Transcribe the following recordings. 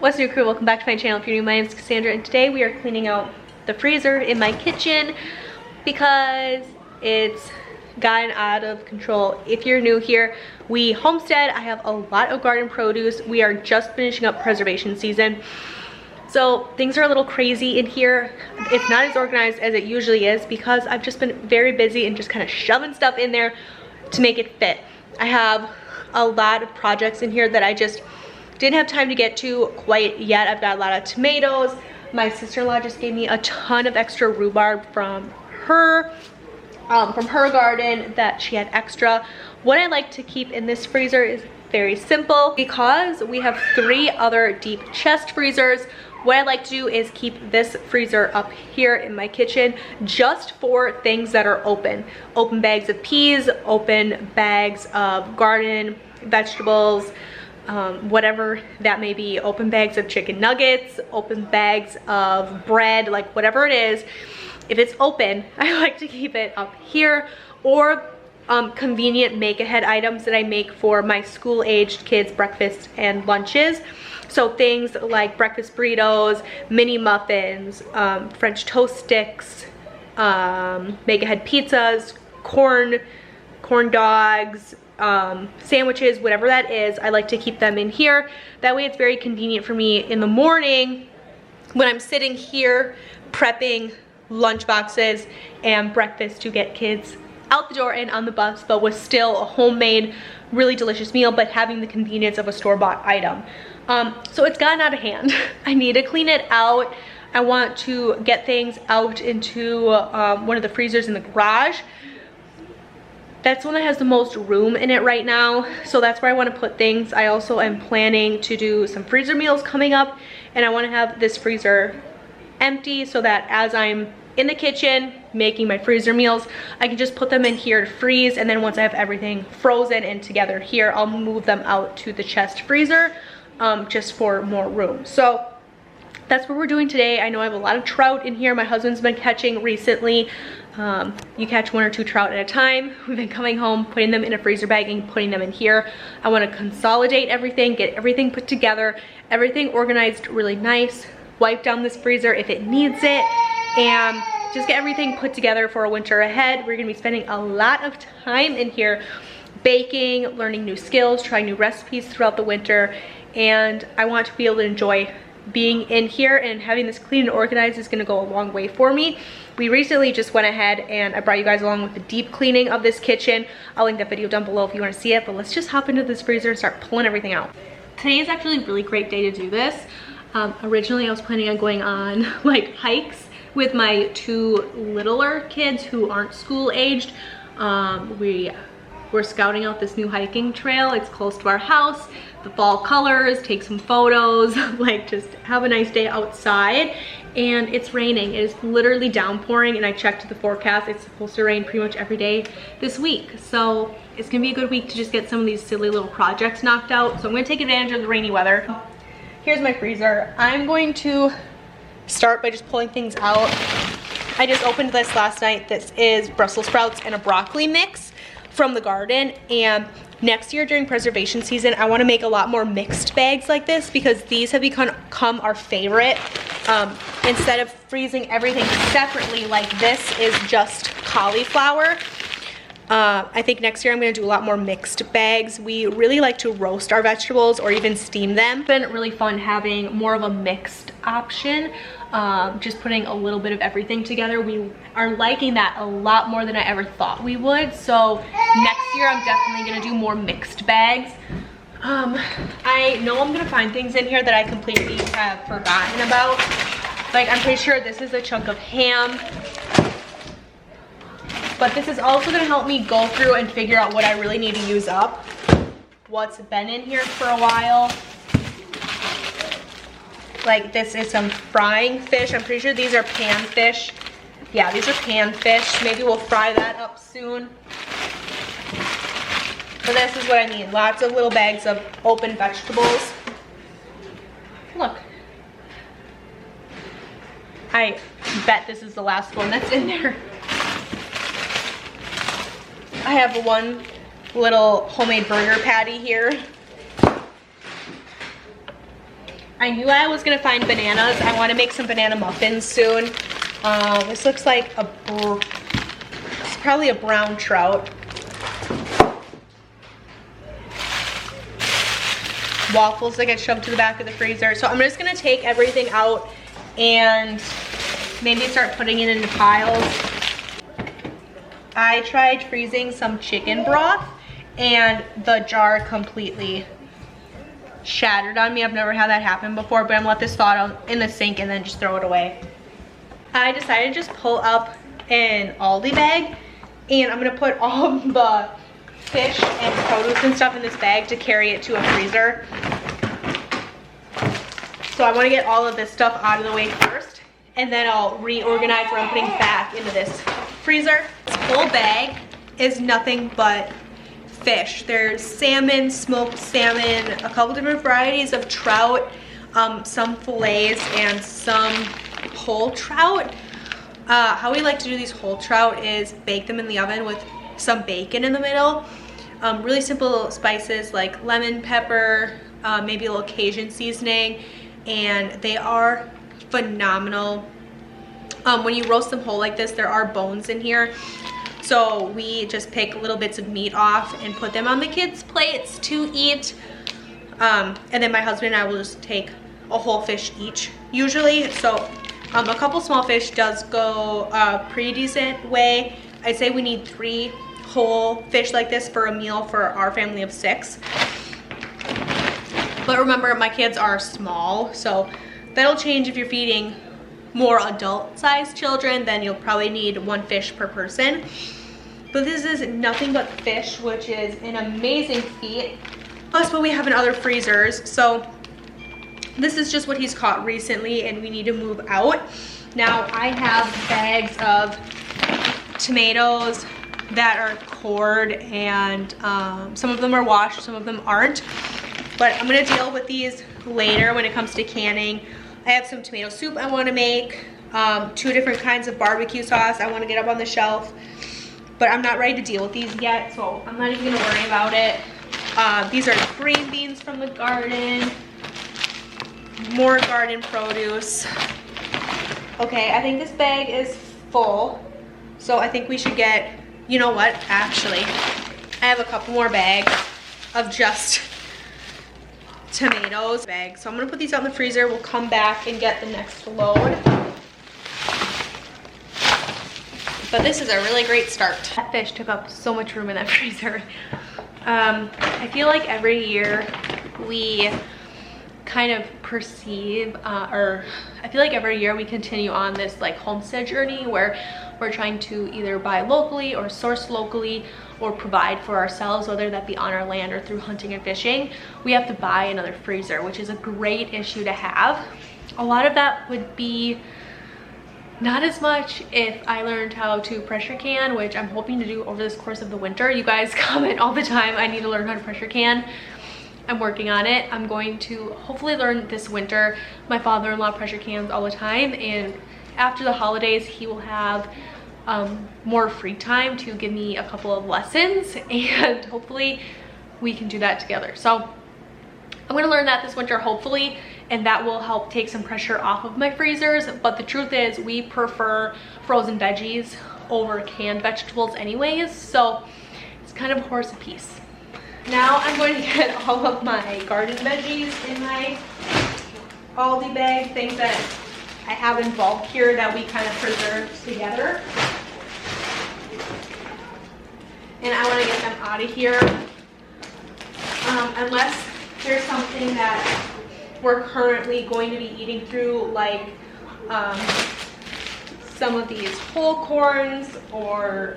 What's new, crew? Welcome back to my channel. If you're new, my name is Cassandra, and today we are cleaning out the freezer in my kitchen because it's gotten out of control. If you're new here, we homestead. I have a lot of garden produce. We are just finishing up preservation season, so things are a little crazy in here. It's not as organized as it usually is because I've just been very busy and just kind of shoving stuff in there to make it fit. I have a lot of projects in here that I just didn't have time to get to quite yet. I've got a lot of tomatoes. My sister-in-law just gave me a ton of extra rhubarb from her garden that she had extra. What I like to keep in this freezer is very simple. Because we have 3 other deep chest freezers, what I like to do is keep this freezer up here in my kitchen just for things that are open. Open bags of peas, open bags of garden vegetables, whatever that may be, open bags of chicken nuggets, open bags of bread, like whatever it is. If it's open, I like to keep it up here, or convenient make-ahead items that I make for my school-aged kids' breakfast and lunches. So things like breakfast burritos, mini muffins, French toast sticks, make-ahead pizzas, corn dogs, sandwiches, whatever that is. I like to keep them in here. That way it's very convenient for me in the morning when I'm sitting here prepping lunch boxes and breakfast to get kids out the door and on the bus, but with still a homemade, really delicious meal, but having the convenience of a store-bought item. So it's gotten out of hand. I need to clean it out. I want to get things out into one of the freezers in the garage. That's one that has the most room in it right now, so that's where I want to put things. I also am planning to do some freezer meals coming up, and I want to have this freezer empty so that as I'm in the kitchen making my freezer meals, I can just put them in here to freeze, and then once I have everything frozen and together here, I'll move them out to the chest freezer just for more room. So that's what we're doing today. I know I have a lot of trout in here. My husband's been catching recently. You catch 1 or 2 trout at a time. We've been coming home, putting them in a freezer bag and putting them in here. I want to consolidate everything, get everything put together, everything organized really nice, wipe down this freezer if it needs it, and just get everything put together for a winter ahead. We're gonna be spending a lot of time in here baking, learning new skills, trying new recipes throughout the winter, and I want to be able to enjoy being in here, and having this clean and organized is gonna go a long way for me. We recently just went ahead and I brought you guys along with the deep cleaning of this kitchen. I'll link that video down below if you want to see it, but let's just hop into this freezer and start pulling everything out. Today is actually a really great day to do this. Originally I was planning on going on like hikes with my 2 littler kids who aren't school aged. We're scouting out this new hiking trail. It's close to our house. The fall colors, take some photos, like just have a nice day outside. And it's raining. It is literally downpouring, and I checked the forecast. It's supposed to rain pretty much every day this week. So it's gonna be a good week to just get some of these silly little projects knocked out. So I'm gonna take advantage of the rainy weather. Here's my freezer. I'm going to start by just pulling things out. I just opened this last night. This is Brussels sprouts and a broccoli mix from the garden, and next year during preservation season I want to make a lot more mixed bags like this because these have become our favorite. Instead of freezing everything separately, like this is just cauliflower. I think next year I'm going to do a lot more mixed bags. We really like to roast our vegetables or even steam them. It's been really fun having more of a mixed option, just putting a little bit of everything together. We are liking that a lot more than I ever thought we would. So next year I'm definitely going to do more mixed bags. I know I'm going to find things in here that I completely have forgotten about. Like, I'm pretty sure this is a chunk of ham. But this is also going to help me go through and figure out what I really need to use up. What's been in here for a while. Like, this is some frying fish. I'm pretty sure these are pan fish. Yeah, these are pan fish. Maybe we'll fry that up soon. But this is what I need. Lots of little bags of open vegetables. Look. I bet this is the last one that's in there. I have one little homemade burger patty here. I knew I was gonna find bananas. I wanna make some banana muffins soon. This looks like it's probably a brown trout. Waffles that get shoved to the back of the freezer. So I'm just gonna take everything out and maybe start putting it into piles. I tried freezing some chicken broth and the jar completely shattered on me. I've never had that happen before, but I'm gonna let this thaw out in the sink and then just throw it away. I decided to just pull up an Aldi bag and I'm gonna put all the fish and produce and stuff in this bag to carry it to a freezer. So I want to get all of this stuff out of the way first, and then I'll reorganize what I'm putting back into this freezer. This whole bag is nothing but fish. There's salmon, smoked salmon, a couple different varieties of trout, some fillets, and some whole trout. How we like to do these whole trout is bake them in the oven with some bacon in the middle. Really simple spices like lemon, pepper, maybe a little Cajun seasoning, and they are phenomenal. When you roast them whole like this, there are bones in here, so we just pick little bits of meat off and put them on the kids' plates to eat. And then my husband and I will just take a whole fish each usually. So a couple small fish does go a pretty decent way. I'd say we need 3 whole fish like this for a meal for our family of 6. But remember, my kids are small, so that'll change. If you're feeding more adult-sized children, then you'll probably need 1 fish per person. But this is nothing but fish, which is an amazing feat. Plus what we have in other freezers. So this is just what he's caught recently, and we need to move out. Now I have bags of tomatoes that are cored, and some of them are washed, some of them aren't, but I'm gonna deal with these later when it comes to canning. I have some tomato soup I want to make, 2 different kinds of barbecue sauce I want to get up on the shelf, but I'm not ready to deal with these yet, so I'm not even gonna worry about it. These are green beans from the garden, more garden produce. Okay, I think this bag is full, so I think we should get, you know what, actually, I have a couple more bags of just tomatoes. So I'm gonna put these out in the freezer. We'll come back and get the next load. But this is a really great start. That fish took up so much room in that freezer. I feel like every year we kind of perceive, or I feel like every year we continue on this like homestead journey where we're trying to either buy locally or source locally or provide for ourselves, whether that be on our land or through hunting and fishing. We have to buy another freezer, which is a great issue to have. A lot of that would be not as much if I learned how to pressure can, which I'm hoping to do over this course of the winter. You guys comment all the time, I need to learn how to pressure can. I'm working on it. I'm going to hopefully learn this winter. My father-in-law pressure cans all the time, and after the holidays he will have more free time to give me a couple of lessons, and hopefully we can do that together. So I'm going to learn that this winter hopefully, and that will help take some pressure off of my freezers. But the truth is we prefer frozen veggies over canned vegetables anyways, so it's kind of a horse apiece. Now I'm going to get all of my garden veggies in my Aldi bag, things that I have in bulk here that we kind of preserve together. And I want to get them out of here. Unless there's something that we're currently going to be eating through, like some of these whole corns, or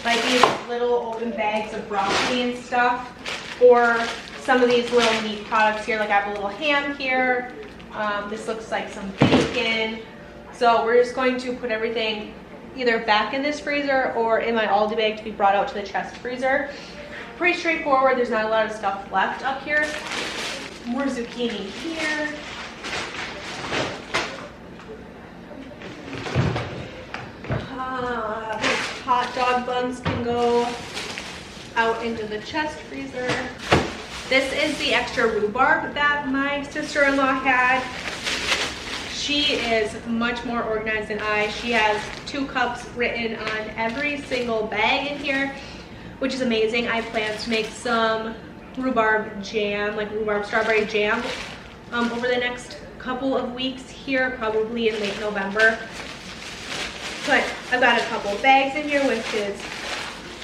like these little open bags of broccoli and stuff, or some of these little meat products here. Like I have a little ham here. This looks like some bacon. So we're just going to put everything either back in this freezer or in my Aldi bag to be brought out to the chest freezer. Pretty straightforward. There's not a lot of stuff left up here. More zucchini here. Hot dog buns can go out into the chest freezer. This is the extra rhubarb that my sister-in-law had. She is much more organized than I. She has 2 cups written on every single bag in here, which is amazing. I plan to make some rhubarb jam, like rhubarb strawberry jam, over the next couple of weeks here, probably in late November. But I've got a couple bags in here, which is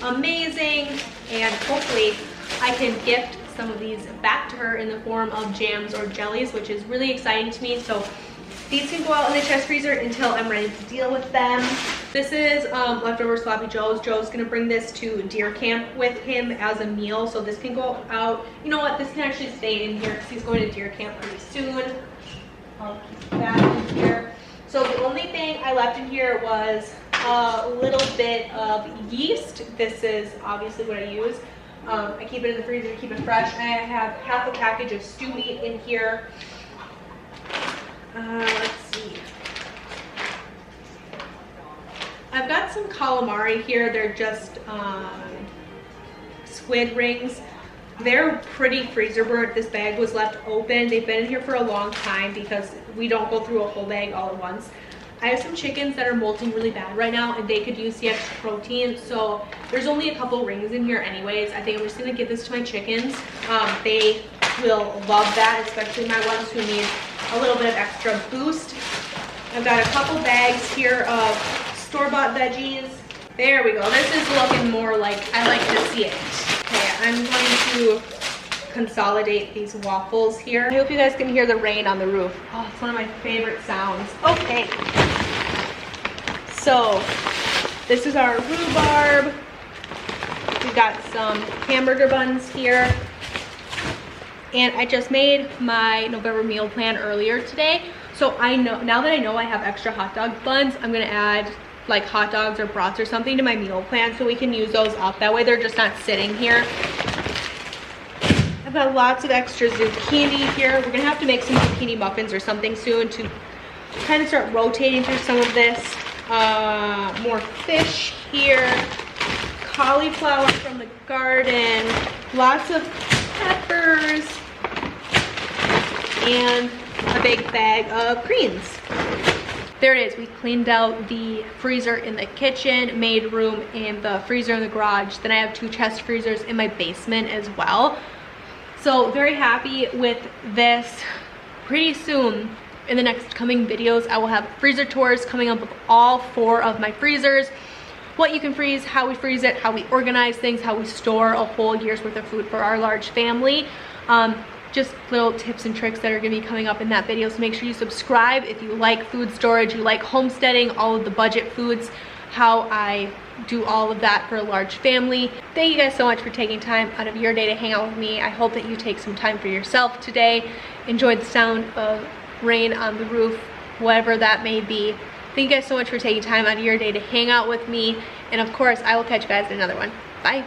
amazing, and hopefully I can gift some of these back to her in the form of jams or jellies, which is really exciting to me. So these can go out in the chest freezer until I'm ready to deal with them. This is leftover sloppy joes. Joe's gonna bring this to deer camp with him as a meal, so this can go out. You know what, this can actually stay in here because he's going to deer camp pretty soon. I'll keep that in here. So the only thing I left in here was a little bit of yeast. This is obviously what I use. I keep it in the freezer to keep it fresh. I have half a package of stew meat in here. Let's see. I've got some calamari here. They're just squid rings. They're pretty freezer burnt. This bag was left open. They've been in here for a long time because we don't go through a whole bag all at once. I have some chickens that are molting really bad right now, and they could use the extra protein. So there's only a couple rings in here anyways. I think I'm just gonna give this to my chickens. They will love that, especially my ones who need a little bit of extra boost. I've got a couple bags here of store-bought veggies. There we go. This is looking more like I like to see it. Okay, I'm going to consolidate these waffles here. I hope you guys can hear the rain on the roof. Oh, it's one of my favorite sounds. Okay. So this is our rhubarb. We've got some hamburger buns here. And I just made my November meal plan earlier today. So I know, now that I know I have extra hot dog buns, I'm gonna add like hot dogs or brats or something to my meal plan so we can use those up. That way they're just not sitting here. I've got lots of extra zucchini here. We're gonna have to make some zucchini muffins or something soon to kind of start rotating through some of this. More fish here. Cauliflower from the garden. Lots of peppers. And a big bag of greens. There it is. We cleaned out the freezer in the kitchen, made room in the freezer in the garage. Then I have 2 chest freezers in my basement as well. So very happy with this. Pretty soon in the next coming videos, I will have freezer tours coming up with all 4 of my freezers. What you can freeze, how we freeze it, how we organize things, how we store a whole year's worth of food for our large family. Just little tips and tricks that are gonna be coming up in that video. So make sure you subscribe if you like food storage, you like homesteading, all of the budget foods, how I do all of that for a large family. Thank you guys so much for taking time out of your day to hang out with me. I hope that you take some time for yourself today. Enjoy the sound of rain on the roof, whatever that may be. Thank you guys so much for taking time out of your day to hang out with me. And of course, I will catch you guys in another one. Bye.